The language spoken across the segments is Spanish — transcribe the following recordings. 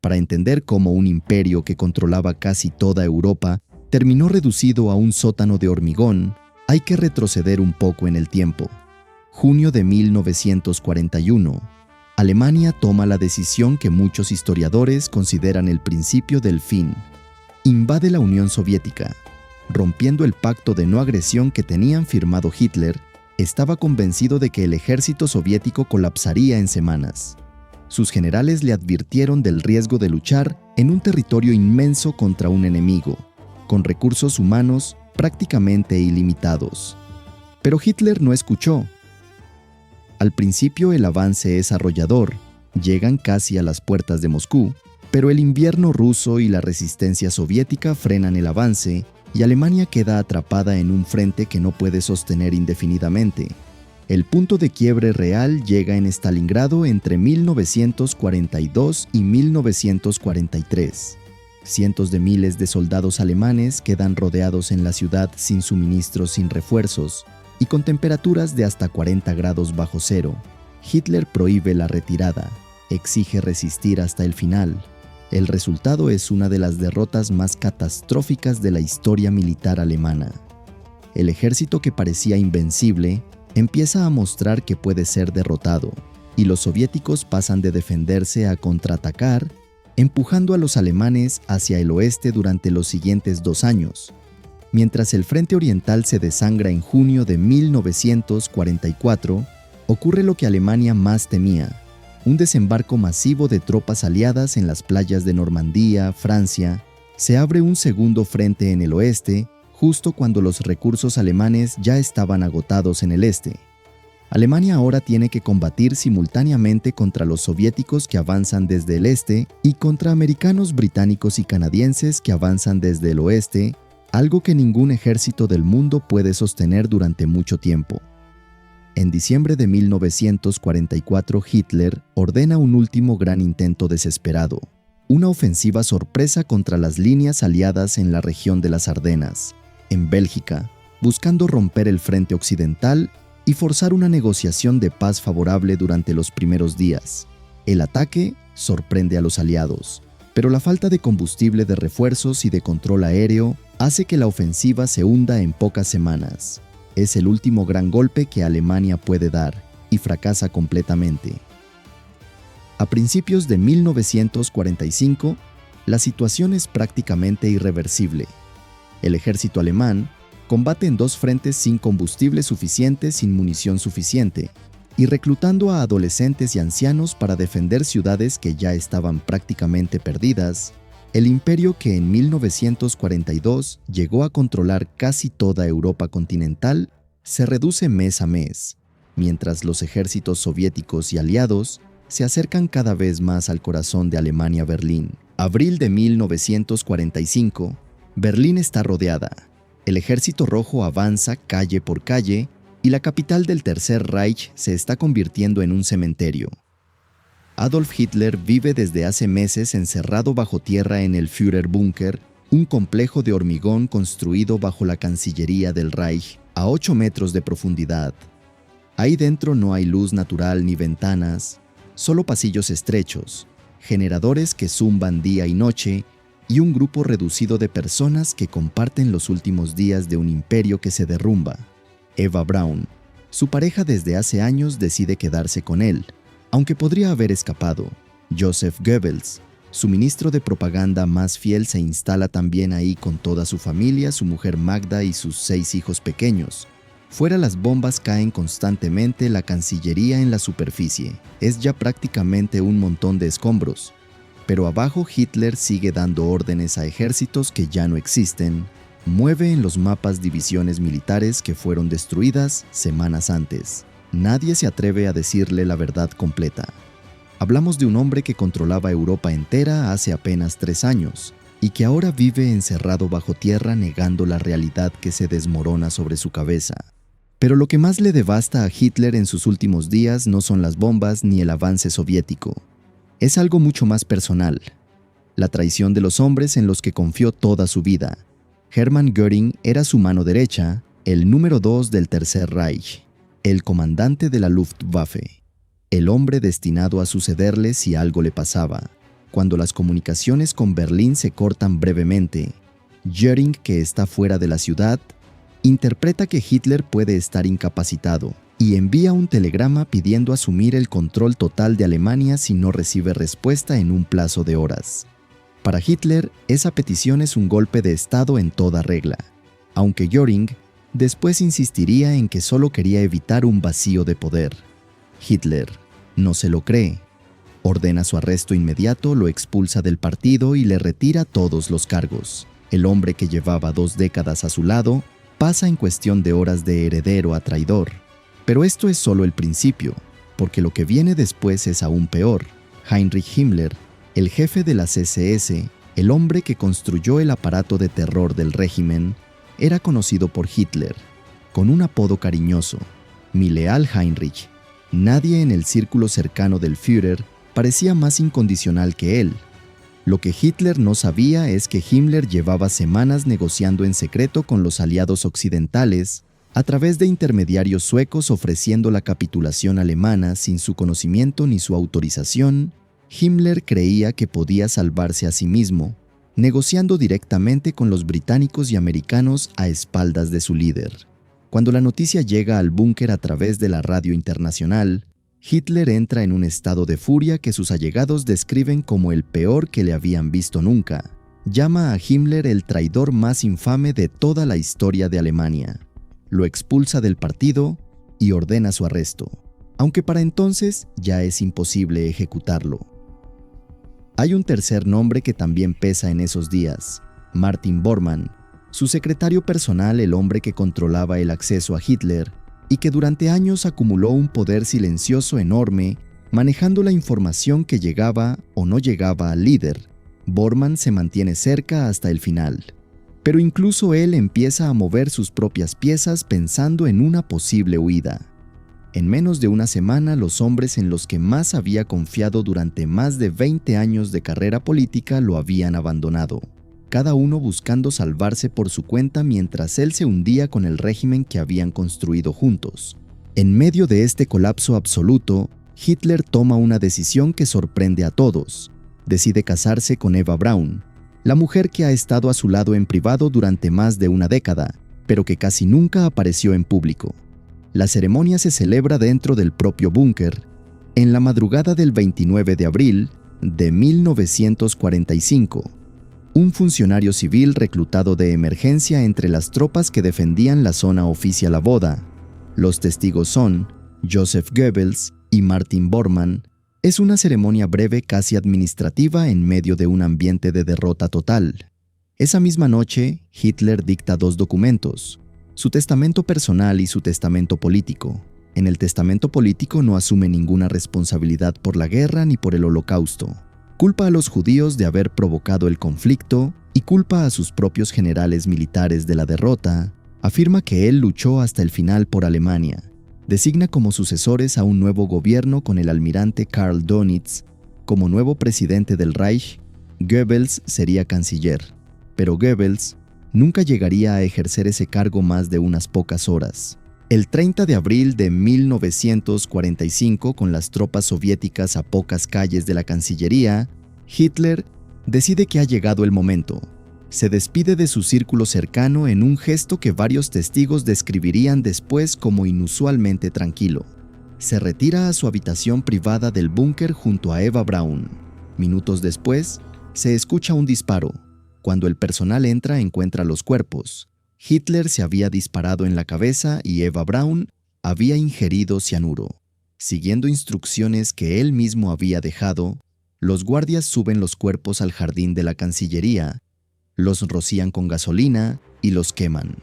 Para entender cómo un imperio que controlaba casi toda Europa terminó reducido a un sótano de hormigón, hay que retroceder un poco en el tiempo. Junio de 1941. Alemania toma la decisión que muchos historiadores consideran el principio del fin. Invade la Unión Soviética. Rompiendo el pacto de no agresión que tenían firmado Hitler, estaba convencido de que el ejército soviético colapsaría en semanas. Sus generales le advirtieron del riesgo de luchar en un territorio inmenso contra un enemigo, con recursos humanos prácticamente ilimitados. Pero Hitler no escuchó. Al principio el avance es arrollador, llegan casi a las puertas de Moscú, pero el invierno ruso y la resistencia soviética frenan el avance y Alemania queda atrapada en un frente que no puede sostener indefinidamente. El punto de quiebre real llega en Stalingrado entre 1942 y 1943. Cientos de miles de soldados alemanes quedan rodeados en la ciudad sin suministros, sin refuerzos y con temperaturas de hasta 40 grados bajo cero. Hitler prohíbe la retirada, exige resistir hasta el final. El resultado es una de las derrotas más catastróficas de la historia militar alemana. El ejército que parecía invencible empieza a mostrar que puede ser derrotado, y los soviéticos pasan de defenderse a contraatacar, empujando a los alemanes hacia el oeste durante los siguientes 2 años. Mientras el frente oriental se desangra en junio de 1944, ocurre lo que Alemania más temía: un desembarco masivo de tropas aliadas en las playas de Normandía, Francia. Se abre un segundo frente en el oeste, justo cuando los recursos alemanes ya estaban agotados en el este. Alemania ahora tiene que combatir simultáneamente contra los soviéticos que avanzan desde el este y contra americanos, británicos y canadienses que avanzan desde el oeste, algo que ningún ejército del mundo puede sostener durante mucho tiempo. En diciembre de 1944, Hitler ordena un último gran intento desesperado, una ofensiva sorpresa contra las líneas aliadas en la región de las Ardenas, en Bélgica, buscando romper el frente occidental y forzar una negociación de paz favorable durante los primeros días. El ataque sorprende a los aliados, pero la falta de combustible, de refuerzos y de control aéreo hace que la ofensiva se hunda en pocas semanas. Es el último gran golpe que Alemania puede dar, y fracasa completamente. A principios de 1945, la situación es prácticamente irreversible. El ejército alemán combate en 2 frentes sin combustible suficiente, sin munición suficiente, y reclutando a adolescentes y ancianos para defender ciudades que ya estaban prácticamente perdidas. El imperio, que en 1942 llegó a controlar casi toda Europa continental, se reduce mes a mes, mientras los ejércitos soviéticos y aliados se acercan cada vez más al corazón de Alemania, Berlín. Abril de 1945, Berlín está rodeada. El Ejército Rojo avanza calle por calle y la capital del Tercer Reich se está convirtiendo en un cementerio. Adolf Hitler vive desde hace meses encerrado bajo tierra en el Führerbunker, un complejo de hormigón construido bajo la Cancillería del Reich a 8 metros de profundidad. Ahí dentro no hay luz natural ni ventanas, solo pasillos estrechos, generadores que zumban día y noche y un grupo reducido de personas que comparten los últimos días de un imperio que se derrumba. Eva Braun, su pareja desde hace años, decide quedarse con él, aunque podría haber escapado. Joseph Goebbels, su ministro de propaganda más fiel, se instala también ahí con toda su familia, su mujer Magda y sus 6 hijos pequeños. Fuera, las bombas caen constantemente, la Cancillería en la superficie es ya prácticamente un montón de escombros. Pero abajo Hitler sigue dando órdenes a ejércitos que ya no existen. Mueve en los mapas divisiones militares que fueron destruidas semanas antes. Nadie se atreve a decirle la verdad completa. Hablamos de un hombre que controlaba Europa entera hace apenas 3 años y que ahora vive encerrado bajo tierra, negando la realidad que se desmorona sobre su cabeza. Pero lo que más le devasta a Hitler en sus últimos días no son las bombas ni el avance soviético. Es algo mucho más personal: la traición de los hombres en los que confió toda su vida. Hermann Göring era su mano derecha, el número 2 del Tercer Reich, el comandante de la Luftwaffe, el hombre destinado a sucederle si algo le pasaba. Cuando las comunicaciones con Berlín se cortan brevemente, Göring, que está fuera de la ciudad, interpreta que Hitler puede estar incapacitado y envía un telegrama pidiendo asumir el control total de Alemania si no recibe respuesta en un plazo de horas. Para Hitler, esa petición es un golpe de Estado en toda regla, aunque Göring después insistiría en que solo quería evitar un vacío de poder. Hitler no se lo cree. Ordena su arresto inmediato, lo expulsa del partido y le retira todos los cargos. El hombre que llevaba 2 décadas a su lado pasa en cuestión de horas de heredero a traidor. Pero esto es solo el principio, porque lo que viene después es aún peor. Heinrich Himmler, el jefe de las SS, el hombre que construyó el aparato de terror del régimen, era conocido por Hitler, con un apodo cariñoso, mi leal Heinrich. Nadie en el círculo cercano del Führer parecía más incondicional que él. Lo que Hitler no sabía es que Himmler llevaba semanas negociando en secreto con los aliados occidentales a través de intermediarios suecos ofreciendo la capitulación alemana sin su conocimiento ni su autorización. Himmler creía que podía salvarse a sí mismo, negociando directamente con los británicos y americanos a espaldas de su líder. Cuando la noticia llega al búnker a través de la radio internacional, Hitler entra en un estado de furia que sus allegados describen como el peor que le habían visto nunca. Llama a Himmler el traidor más infame de toda la historia de Alemania. Lo expulsa del partido y ordena su arresto, aunque para entonces ya es imposible ejecutarlo. Hay un tercer nombre que también pesa en esos días, Martin Bormann, su secretario personal, el hombre que controlaba el acceso a Hitler y que durante años acumuló un poder silencioso enorme, manejando la información que llegaba o no llegaba al líder. Bormann se mantiene cerca hasta el final. Pero incluso él empieza a mover sus propias piezas pensando en una posible huida. En menos de una semana, los hombres en los que más había confiado durante más de 20 años de carrera política lo habían abandonado, cada uno buscando salvarse por su cuenta mientras él se hundía con el régimen que habían construido juntos. En medio de este colapso absoluto, Hitler toma una decisión que sorprende a todos. Decide casarse con Eva Braun, la mujer que ha estado a su lado en privado durante más de una década, pero que casi nunca apareció en público. La ceremonia se celebra dentro del propio búnker, en la madrugada del 29 de abril de 1945. Un funcionario civil reclutado de emergencia entre las tropas que defendían la zona oficia la boda. Los testigos son Joseph Goebbels y Martin Bormann. Es una ceremonia breve, casi administrativa, en medio de un ambiente de derrota total. Esa misma noche, Hitler dicta 2 documentos, su testamento personal y su testamento político. En el testamento político no asume ninguna responsabilidad por la guerra ni por el Holocausto. Culpa a los judíos de haber provocado el conflicto y culpa a sus propios generales militares de la derrota. Afirma que él luchó hasta el final por Alemania. Designa como sucesores a un nuevo gobierno con el almirante Karl Dönitz como nuevo presidente del Reich. Goebbels sería canciller, pero Goebbels nunca llegaría a ejercer ese cargo más de unas pocas horas. El 30 de abril de 1945, con las tropas soviéticas a pocas calles de la Cancillería, Hitler decide que ha llegado el momento. Se despide de su círculo cercano en un gesto que varios testigos describirían después como inusualmente tranquilo. Se retira a su habitación privada del búnker junto a Eva Braun. Minutos después, se escucha un disparo. Cuando el personal entra, encuentra los cuerpos. Hitler se había disparado en la cabeza y Eva Braun había ingerido cianuro. Siguiendo instrucciones que él mismo había dejado, los guardias suben los cuerpos al jardín de la Cancillería, los rocían con gasolina y los queman.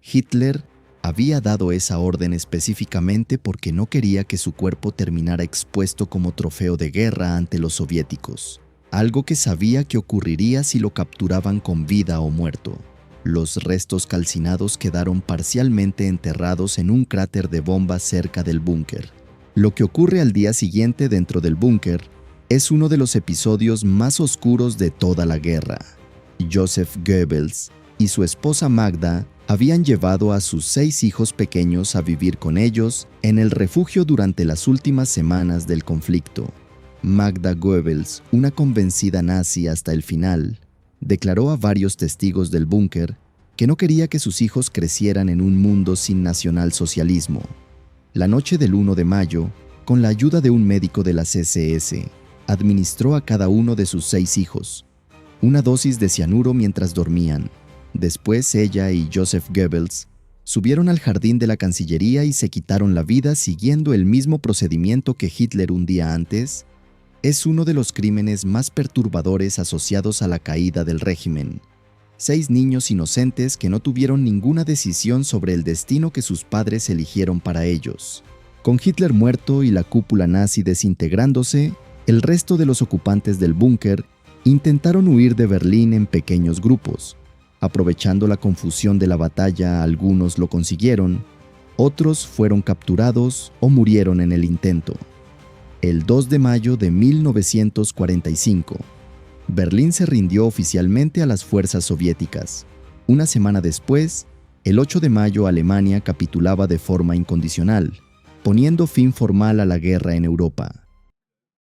Hitler había dado esa orden específicamente porque no quería que su cuerpo terminara expuesto como trofeo de guerra ante los soviéticos, algo que sabía que ocurriría si lo capturaban con vida o muerto. Los restos calcinados quedaron parcialmente enterrados en un cráter de bomba cerca del búnker. Lo que ocurre al día siguiente dentro del búnker es uno de los episodios más oscuros de toda la guerra. Joseph Goebbels y su esposa Magda habían llevado a sus 6 hijos pequeños a vivir con ellos en el refugio durante las últimas semanas del conflicto. Magda Goebbels, una convencida nazi hasta el final, declaró a varios testigos del búnker que no quería que sus hijos crecieran en un mundo sin nacionalsocialismo. La noche del 1 de mayo, con la ayuda de un médico de las SS, administró a cada uno de sus 6 hijos una dosis de cianuro mientras dormían. Después ella y Joseph Goebbels subieron al jardín de la Cancillería y se quitaron la vida siguiendo el mismo procedimiento que Hitler un día antes. Es uno de los crímenes más perturbadores asociados a la caída del régimen. 6 niños inocentes que no tuvieron ninguna decisión sobre el destino que sus padres eligieron para ellos. Con Hitler muerto y la cúpula nazi desintegrándose, el resto de los ocupantes del búnker intentaron huir de Berlín en pequeños grupos. Aprovechando la confusión de la batalla, algunos lo consiguieron, otros fueron capturados o murieron en el intento. El 2 de mayo de 1945, Berlín se rindió oficialmente a las fuerzas soviéticas. Una semana después, el 8 de mayo, Alemania capitulaba de forma incondicional, poniendo fin formal a la guerra en Europa.